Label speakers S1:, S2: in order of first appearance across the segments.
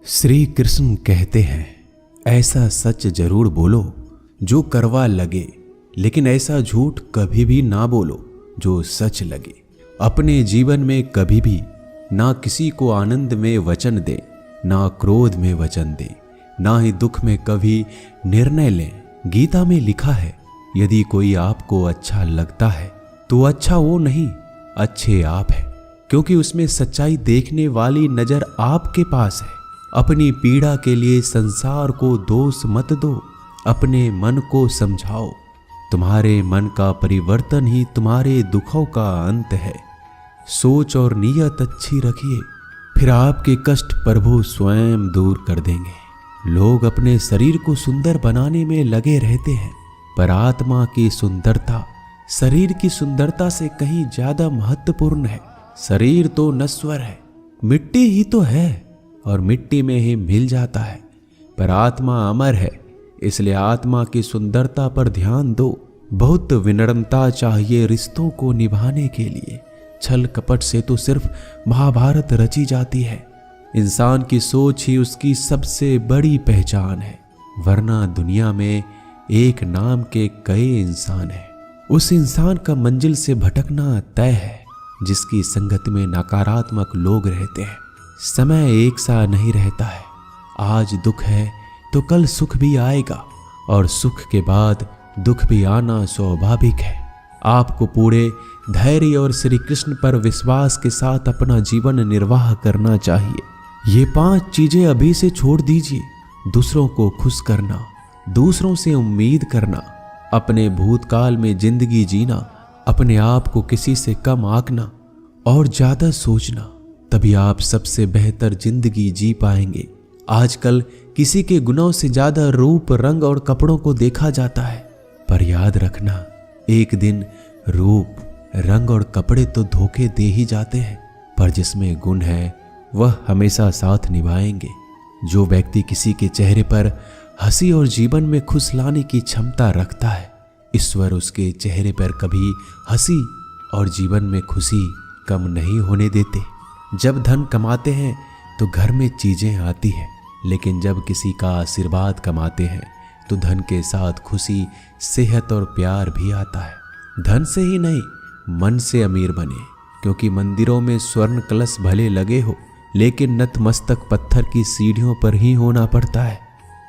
S1: श्री कृष्ण कहते हैं, ऐसा सच जरूर बोलो जो करवा लगे, लेकिन ऐसा झूठ कभी भी ना बोलो जो सच लगे। अपने जीवन में कभी भी ना किसी को आनंद में वचन दें, ना क्रोध में वचन दें, ना ही दुख में कभी निर्णय लें। गीता में लिखा है, यदि कोई आपको अच्छा लगता है तो अच्छा वो नहीं, अच्छे आप है, क्योंकि उसमें सच्चाई देखने वाली नजर आपके पास है। अपनी पीड़ा के लिए संसार को दोष मत दो, अपने मन को समझाओ। तुम्हारे मन का परिवर्तन ही तुम्हारे दुखों का अंत है। सोच और नीयत अच्छी रखिए, फिर आपके कष्ट प्रभु स्वयं दूर कर देंगे। लोग अपने शरीर को सुंदर बनाने में लगे रहते हैं, पर आत्मा की सुंदरता शरीर की सुंदरता से कहीं ज्यादा महत्वपूर्ण है। शरीर तो नश्वर है, मिट्टी ही तो है और मिट्टी में ही मिल जाता है, पर आत्मा अमर है, इसलिए आत्मा की सुंदरता पर ध्यान दो। बहुत विनम्रता चाहिए रिश्तों को निभाने के लिए। छल कपट से तो सिर्फ महाभारत रची जाती है। इंसान की सोच ही उसकी सबसे बड़ी पहचान है, वरना दुनिया में एक नाम के कई इंसान हैं। उस इंसान का मंजिल से भटकना तय है जिसकी संगत में नकारात्मक लोग रहते हैं। समय एक सा नहीं रहता है, आज दुख है तो कल सुख भी आएगा, और सुख के बाद दुख भी आना स्वाभाविक है। आपको पूरे धैर्य और श्री कृष्ण पर विश्वास के साथ अपना जीवन निर्वाह करना चाहिए। ये 5 चीजें अभी से छोड़ दीजिए। दूसरों को खुश करना, दूसरों से उम्मीद करना, अपने भूतकाल में जिंदगी जीना, अपने आप को किसी से कम आंकना और ज्यादा सोचना, तभी आप सबसे बेहतर जिंदगी जी पाएंगे। आजकल किसी के गुणों से ज्यादा रूप, रंग और कपड़ों को देखा जाता है, पर याद रखना, एक दिन रूप, रंग और कपड़े तो धोखे दे ही जाते हैं, पर जिसमें गुण है वह हमेशा साथ निभाएंगे। जो व्यक्ति किसी के चेहरे पर हंसी और जीवन में खुश लाने की क्षमता रखता है, ईश्वर उसके चेहरे पर कभी हंसी और जीवन में खुशी कम नहीं होने देते। जब धन कमाते हैं तो घर में चीजें आती हैं, लेकिन जब किसी का आशीर्वाद कमाते हैं तो धन के साथ खुशी, सेहत और प्यार भी आता है। धन से ही नहीं, मन से अमीर बने, क्योंकि मंदिरों में स्वर्ण कलश भले लगे हो, लेकिन नतमस्तक पत्थर की सीढ़ियों पर ही होना पड़ता है।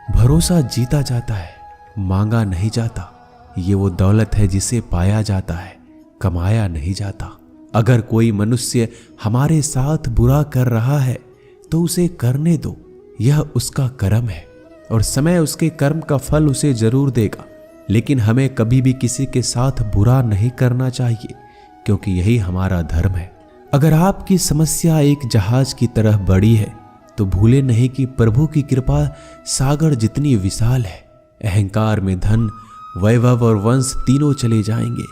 S1: भरोसा जीता जाता है, मांगा नहीं जाता। ये वो दौलत है जिसे पाया जाता है, कमाया नहीं जाता। अगर कोई मनुष्य हमारे साथ बुरा कर रहा है तो उसे करने दो, यह उसका कर्म है और समय उसके कर्म का फल उसे जरूर देगा। लेकिन हमें कभी भी किसी के साथ बुरा नहीं करना चाहिए, क्योंकि यही हमारा धर्म है। अगर आपकी समस्या एक जहाज की तरह बड़ी है तो भूले नहीं कि प्रभु की कृपा सागर जितनी विशाल है। अहंकार में धन, वैभव और वंश तीनों चले जाएंगे।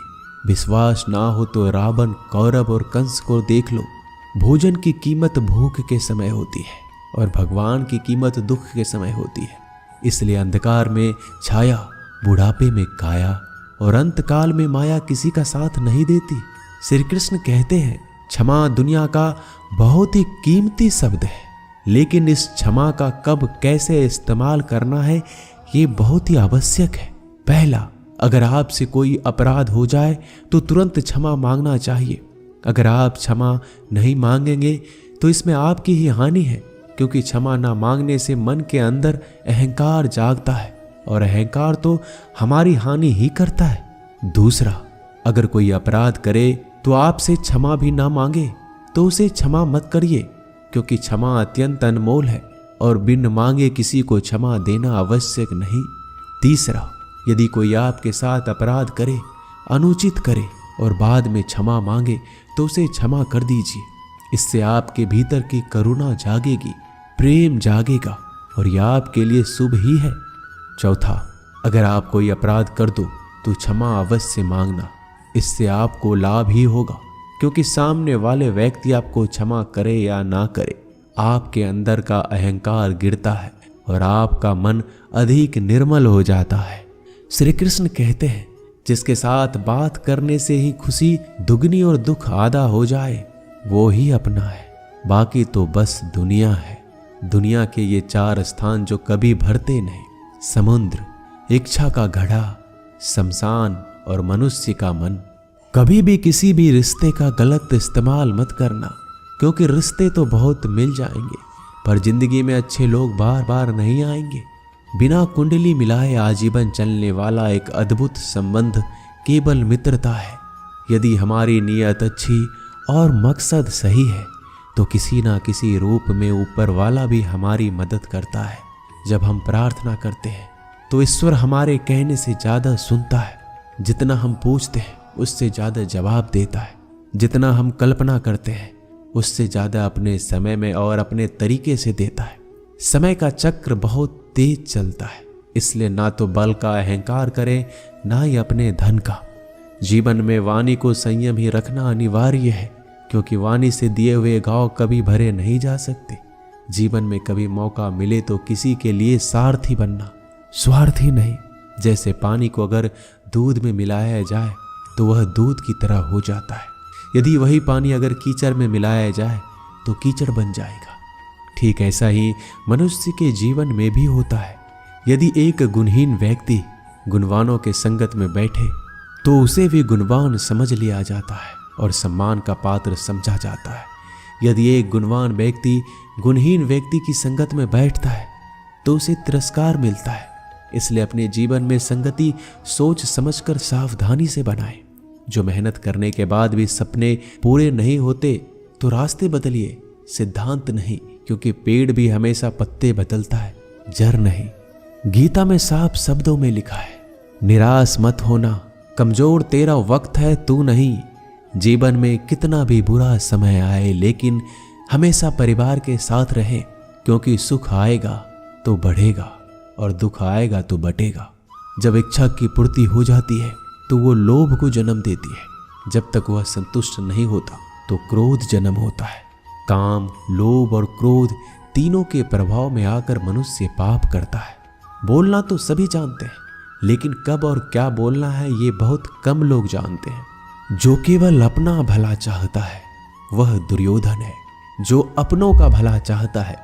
S1: विश्वास ना हो तो रावण, कौरव और कंस को देख लो। भोजन की कीमत भूख के समय होती है और भगवान की कीमत दुख के समय होती है। इसलिए अंधकार में छाया, बुढ़ापे में काया और अंतकाल में माया किसी का साथ नहीं देती। श्री कृष्ण कहते हैं, क्षमा दुनिया का बहुत ही कीमती शब्द है, लेकिन इस क्षमा का कब कैसे इस्तेमाल करना है ये बहुत ही आवश्यक है। पहला, अगर आपसे कोई अपराध हो जाए तो तुरंत क्षमा मांगना चाहिए। अगर आप क्षमा नहीं मांगेंगे तो इसमें आपकी ही हानि है, क्योंकि क्षमा ना मांगने से मन के अंदर अहंकार जागता है और अहंकार तो हमारी हानि ही करता है। दूसरा, अगर कोई अपराध करे तो आपसे क्षमा भी ना मांगे तो उसे क्षमा मत करिए, क्योंकि क्षमा अत्यंत अनमोल है और बिन मांगे किसी को क्षमा देना आवश्यक नहीं। तीसरा, यदि कोई आपके साथ अपराध करे, अनुचित करे और बाद में क्षमा मांगे तो उसे क्षमा कर दीजिए। इससे आपके भीतर की करुणा जागेगी, प्रेम जागेगा और यह आपके लिए शुभ ही है। चौथा, अगर आप कोई अपराध कर दो तो क्षमा अवश्य मांगना, इससे आपको लाभ ही होगा, क्योंकि सामने वाले व्यक्ति आपको क्षमा करे या ना करे, आपके अंदर का अहंकार गिरता है और आपका मन अधिक निर्मल हो जाता है। श्री कृष्ण कहते हैं, जिसके साथ बात करने से ही खुशी दुगनी और दुख आधा हो जाए वो ही अपना है, बाकी तो बस दुनिया है। दुनिया के ये 4 स्थान जो कभी भरते नहीं, समुद्र, इच्छा का घड़ा, शमशान और मनुष्य का मन। कभी भी किसी भी रिश्ते का गलत इस्तेमाल मत करना, क्योंकि रिश्ते तो बहुत मिल जाएंगे पर जिंदगी में अच्छे लोग बार बार नहीं आएंगे। बिना कुंडली मिलाए आजीवन चलने वाला एक अद्भुत संबंध केवल मित्रता है। यदि हमारी नीयत अच्छी और मकसद सही है तो किसी ना किसी रूप में ऊपर वाला भी हमारी मदद करता है। जब हम प्रार्थना करते हैं तो ईश्वर हमारे कहने से ज़्यादा सुनता है। जितना हम पूछते हैं उससे ज़्यादा जवाब देता है। जितना हम कल्पना करते हैं उससे ज़्यादा अपने समय में और अपने तरीके से देता है। समय का चक्र बहुत तेज चलता है, इसलिए ना तो बल का अहंकार करें ना ही अपने धन का। जीवन में वाणी को संयम ही रखना अनिवार्य है, क्योंकि वाणी से दिए हुए घाव कभी भरे नहीं जा सकते। जीवन में कभी मौका मिले तो किसी के लिए सारथी बनना, स्वार्थी नहीं। जैसे पानी को अगर दूध में मिलाया जाए तो वह दूध की तरह हो जाता है, यदि वही पानी अगर कीचड़ में मिलाया जाए तो कीचड़ बन जाएगा। ठीक ऐसा ही मनुष्य के जीवन में भी होता है। यदि एक गुणहीन व्यक्ति गुणवानों के संगत में बैठे तो उसे भी गुणवान समझ लिया जाता है और सम्मान का पात्र समझा जाता है। यदि एक गुणवान व्यक्ति गुणहीन व्यक्ति की संगत में बैठता है तो उसे तिरस्कार मिलता है। इसलिए अपने जीवन में संगति सोच समझकर सावधानी से बनाएं। जो मेहनत करने के बाद भी सपने पूरे नहीं होते तो रास्ते बदलिए, सिद्धांत नहीं, क्योंकि पेड़ भी हमेशा पत्ते बदलता है, जड़ नहीं। गीता में साफ शब्दों में लिखा है, निराश मत होना, कमजोर तेरा वक्त है तू नहीं। जीवन में कितना भी बुरा समय आए लेकिन हमेशा परिवार के साथ रहे, क्योंकि सुख आएगा तो बढ़ेगा और दुख आएगा तो बटेगा। जब इच्छा की पूर्ति हो जाती है तो वो लोभ को जन्म देती है। जब तक वह संतुष्ट नहीं होता तो क्रोध जन्म होता है। काम, लोभ और क्रोध तीनों के प्रभाव में आकर मनुष्य पाप करता है। बोलना तो सभी जानते हैं, लेकिन कब और क्या बोलना है ये बहुत कम लोग जानते हैं। जो केवल अपना भला चाहता है वह दुर्योधन है, जो अपनों का भला चाहता है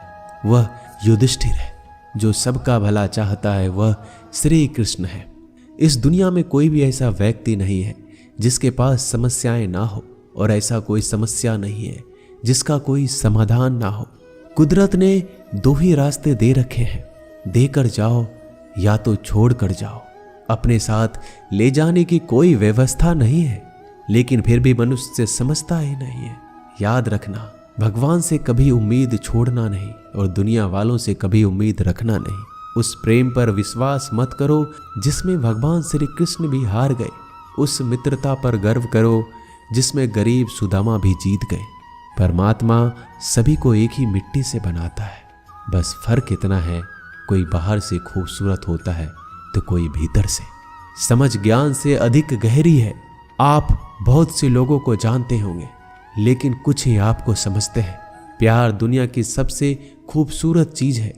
S1: वह युधिष्ठिर है, जो सबका भला चाहता है वह श्री कृष्ण है। इस दुनिया में कोई भी ऐसा व्यक्ति नहीं है जिसके पास समस्याएं ना हो, और ऐसा कोई समस्या नहीं है जिसका कोई समाधान ना हो। कुदरत ने 2 ही रास्ते दे रखे हैं, देकर जाओ या तो छोड़ कर जाओ। अपने साथ ले जाने की कोई व्यवस्था नहीं है, लेकिन फिर भी मनुष्य समझता ही नहीं है। याद रखना, भगवान से कभी उम्मीद छोड़ना नहीं और दुनिया वालों से कभी उम्मीद रखना नहीं। उस प्रेम पर विश्वास मत करो जिसमें भगवान श्री कृष्ण भी हार गए। उस मित्रता पर गर्व करो जिसमें गरीब सुदामा भी जीत गए। परमात्मा सभी को एक ही मिट्टी से बनाता है, बस फर्क इतना है, कोई बाहर से खूबसूरत होता है तो कोई भीतर से। समझ ज्ञान से अधिक गहरी है। आप बहुत से लोगों को जानते होंगे, लेकिन कुछ ही आपको समझते हैं। प्यार दुनिया की सबसे खूबसूरत चीज है।